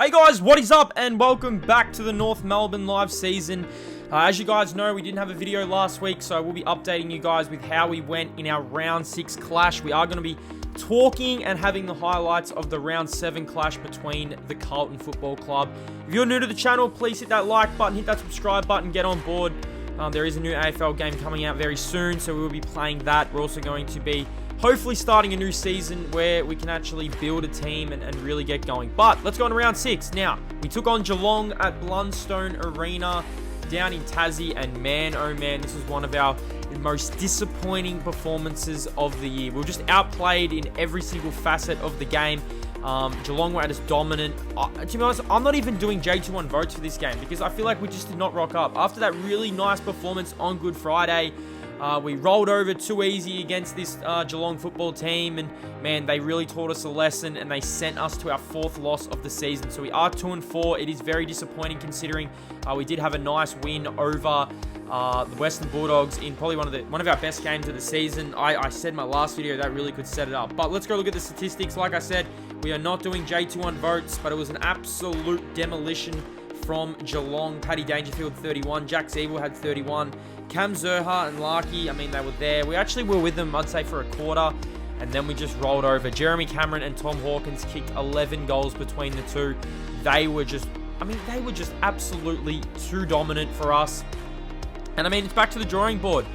Hey guys, what is up and welcome back to the North Melbourne live season. As you guys know, we didn't have a video last week, so we'll be updating you guys with how we went in our round 6 clash. We are going to be talking and having the highlights of the round 7 clash between the Carlton Football Club. If you're new to the channel, please hit that like button, hit that subscribe button, get on board. There is a new AFL game coming out very soon, so we will be playing that. We're also going to be hopefully starting a new season where we can actually build a team and really get going. But let's go on to round 6. Now, we took on Geelong at Blundstone Arena down in Tassie, and man, oh man, this was one of our most disappointing performances of the year. We were just outplayed in every single facet of the game. Geelong were at us dominant. To be honest, I'm not even doing J21 votes for this game because I feel like we just did not rock up. After that really nice performance on Good Friday, we rolled over too easy against this Geelong football team, and man, they really taught us a lesson and they sent us to our 4th loss of the season. So we are 2-4. It is very disappointing considering we did have a nice win over the Western Bulldogs in probably one of our best games of the season. I said in my last video that really could set it up. But let's go look at the statistics. Like I said, we are not doing J21 votes, but it was an absolute demolition from Geelong. Paddy Dangerfield 31, Jack Zeeble had 31, Cam Zurhaar and Larkey, I mean, they were there. We actually were with them, I'd say, for a quarter, and then we just rolled over. Jeremy Cameron and Tom Hawkins kicked 11 goals between the two. They were just absolutely too dominant for us. And I mean, it's back to the drawing board.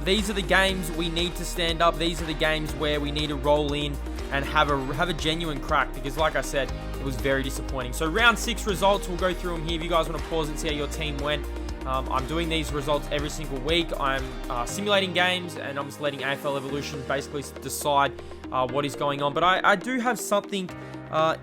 These are the games we need to stand up. These are the games where we need to roll in and have a genuine crack, because like I said, it was very disappointing. So round 6 results, we'll go through them here. If you guys want to pause and see how your team went, I'm doing these results every single week. I'm simulating games and I'm just letting AFL Evolution basically decide what is going on. But I do have something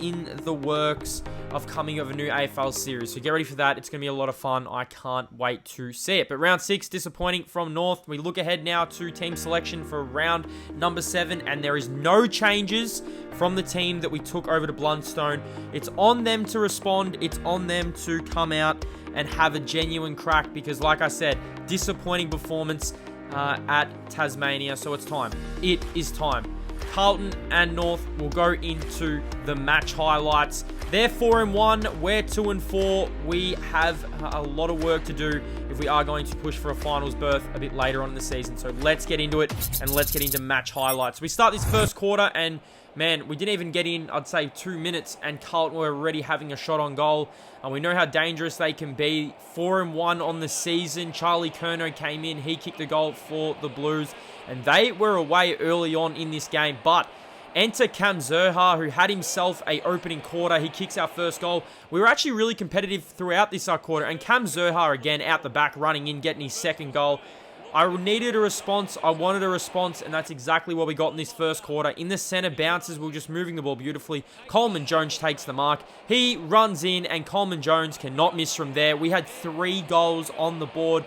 in the works of coming of a new AFL series, so get ready for that. It's going to be a lot of fun. I can't wait to see it. But round 6, disappointing from North. We look ahead now to team selection for round number 7, and there is no changes from the team that we took over to Blundstone. It's on them to respond. It's on them to come out and have a genuine crack, because like I said, disappointing performance at Tasmania. So it's time. It is time. Carlton and North will go into the match highlights. They're 4-1, we're 2-4. We have a lot of work to do if we are going to push for a finals berth a bit later on in the season. So let's get into it and let's get into match highlights. We start this first quarter and man, we didn't even get in, I'd say, 2 minutes, and Carlton were already having a shot on goal. And we know how dangerous they can be. 4-1 on the season. Charlie Curnow came in. He kicked the goal for the Blues. And they were away early on in this game. But enter Cam Zurhaar, who had himself a opening quarter. He kicks our first goal. We were actually really competitive throughout this quarter. And Cam Zurhaar, again, out the back, running in, getting his second goal. I needed a response. I wanted a response, and that's exactly what we got in this first quarter. In the center, bounces. We were just moving the ball beautifully. Coleman Jones takes the mark. He runs in, and Coleman Jones cannot miss from there. We had 3 goals on the board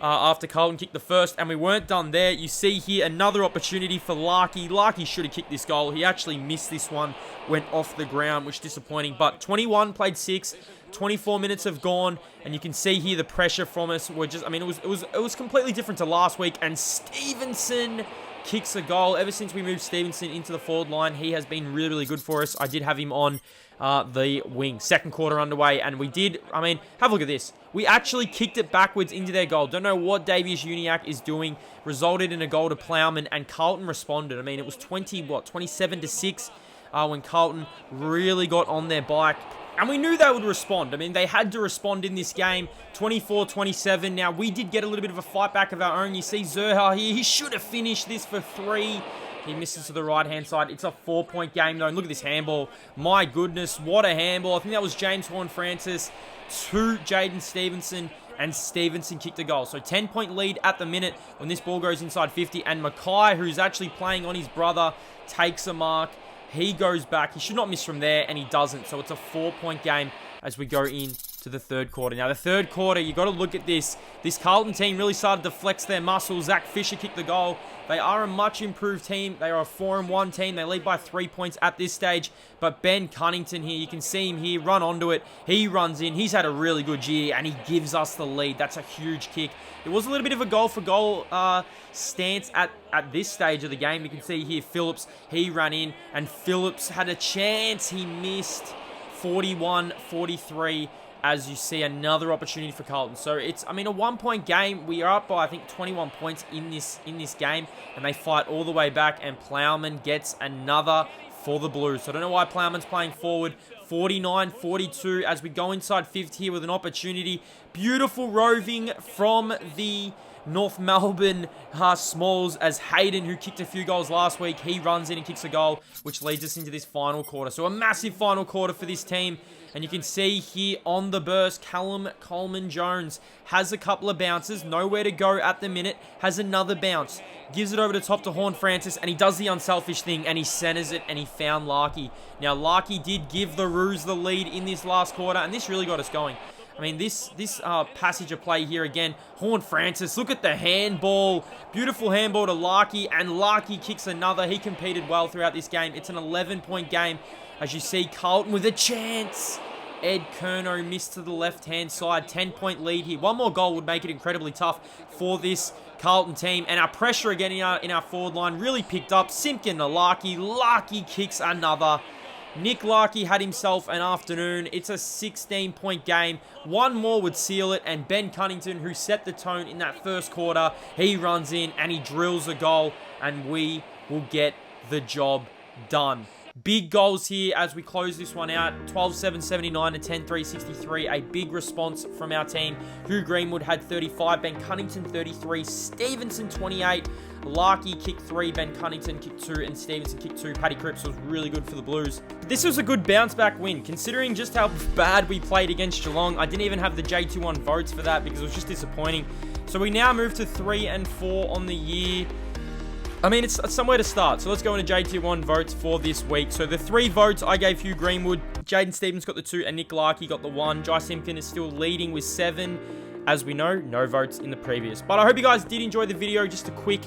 after Carlton kicked the first, and we weren't done there. You see here another opportunity for Larkey. Larkey should have kicked this goal. He actually missed this one, went off the ground, which is disappointing. But 21 played 6. 24 minutes have gone, and you can see here the pressure from us. It was completely different to last week, and Stevenson kicks a goal. Ever since we moved Stevenson into the forward line, he has been really, really good for us. I did have him on the wing. Second quarter underway, and we did, have a look at this. We actually kicked it backwards into their goal. Don't know what Davies Uniacke is doing. Resulted in a goal to Plowman, and Carlton responded. It was 27-6 when Carlton really got on their bike. And we knew they would respond. They had to respond in this game. 24-27. Now, we did get a little bit of a fight back of our own. You see Zurhaar here. He should have finished this for 3. He misses to the right-hand side. It's a 4-point game, though. And look at this handball. My goodness, what a handball. I think that was James Horne-Francis to Jaden Stevenson. And Stevenson kicked a goal. So 10-point lead at the minute when this ball goes inside 50. And Mackay, who's actually playing on his brother, takes a mark. He goes back. He should not miss from there, and he doesn't. So it's a 4-point game as we go into the third quarter. Now, the third quarter, you got to look at this. This Carlton team really started to flex their muscles. Zach Fisher kicked the goal. They are a much improved team. They are a 4-1 team. They lead by 3 points at this stage. But Ben Cunnington here, you can see him here, run onto it. He runs in. He's had a really good year, and he gives us the lead. That's a huge kick. It was a little bit of a goal-for-goal stance at this stage of the game. You can see here Phillips, he ran in, and Phillips had a chance. He missed. 41-43. As you see, another opportunity for Carlton. So it's, I mean, a 1-point game. We are up by, I think, 21 points in this game, and they fight all the way back, and Plowman gets another for the Blues. So I don't know why Plowman's playing forward. 49-42 as we go inside 50 here with an opportunity. Beautiful roving from the North Melbourne Smalls as Hayden, who kicked a few goals last week, he runs in and kicks a goal, which leads us into this final quarter. So a massive final quarter for this team. And you can see here on the burst, Callum Coleman-Jones has a couple of bounces, nowhere to go at the minute, has another bounce, gives it over the top to Horne-Francis, and he does the unselfish thing, and he centers it, and he found Larkey. Now, Larkey did give the Roos the lead in this last quarter, and this really got us going. I mean, this passage of play here again, Horne-Francis, look at the handball. Beautiful handball to Larkey, and Larkey kicks another. He competed well throughout this game. It's an 11-point game. As you see, Carlton with a chance. Ed Kerno missed to the left-hand side. 10-point lead here. One more goal would make it incredibly tough for this Carlton team. And our pressure again in our forward line really picked up. Simpkin to Larkey. Larkey kicks another. Nick Larkey had himself an afternoon. It's a 16-point game. One more would seal it. And Ben Cunnington, who set the tone in that first quarter, he runs in and he drills a goal. And we will get the job done. Big goals here as we close this one out. 12-7, 79 and 10-3, 63. A big response from our team. Hugh Greenwood had 35. Ben Cunnington, 33. Stevenson, 28. Larkey kicked 3. Ben Cunnington kicked 2. And Stevenson kicked 2. Paddy Cripps was really good for the Blues. This was a good bounce-back win. Considering just how bad we played against Geelong, I didn't even have the JT1 votes for that because it was just disappointing. So we now move to 3 and 4 on the year. I mean, it's somewhere to start. So let's go into JT1 votes for this week. So the 3 votes, I gave Hugh Greenwood. Jaden Stevens got the 2 and Nick Larkey got the 1. Jai Simpkin is still leading with 7. As we know, no votes in the previous. But I hope you guys did enjoy the video. Just a quick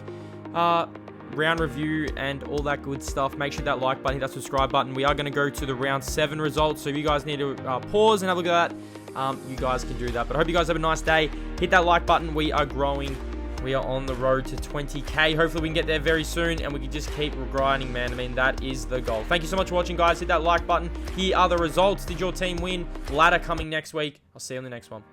round review and all that good stuff. Make sure that like button, hit that subscribe button. We are going to go to the round 7 results. So if you guys need to pause and have a look at that, you guys can do that. But I hope you guys have a nice day. Hit that like button. We are growing. We are on the road to 20k. Hopefully we can get there very soon and we can just keep grinding, man. I mean, that is the goal. Thank you so much for watching, guys. Hit that like button. Here are the results. Did your team win? Ladder coming next week. I'll see you on the next one.